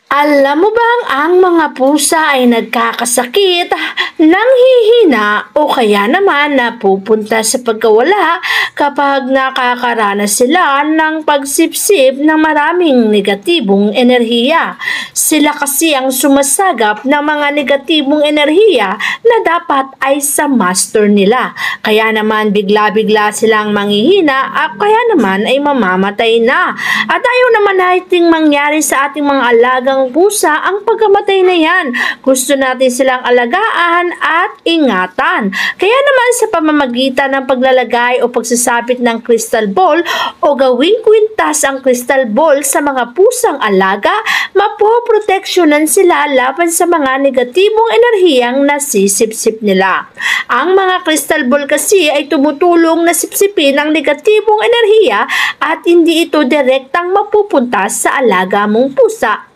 Alam mo bang ang mga pusa ay nagkakasakit, nanghihina o kaya naman napupunta sa pagkawala kapag nakakaranas sila ng pagsipsip ng maraming negatibong enerhiya. Sila kasi ang sumasagap ng mga negatibong enerhiya na dapat ay sa master nila. Kaya naman bigla-bigla silang manghihina at kaya naman ay mamamatay na. At ayaw naman nating mangyari sa ating mga alagang pusa ang pagkamatay na yan. Gusto natin silang alagaan at ingatan. Kaya naman sa pamamagitan ng paglalagay o pagsasabit ng crystal ball o gawing kwintas ang crystal ball sa mga pusang alaga, mapoproteksyonan sila laban sa mga negatibong enerhiyang nasisipsip nila. Ang mga crystal ball kasi ay tumutulong na sipsipin ang negatibong enerhiya at hindi ito direktang mapupunta sa alaga mong pusa.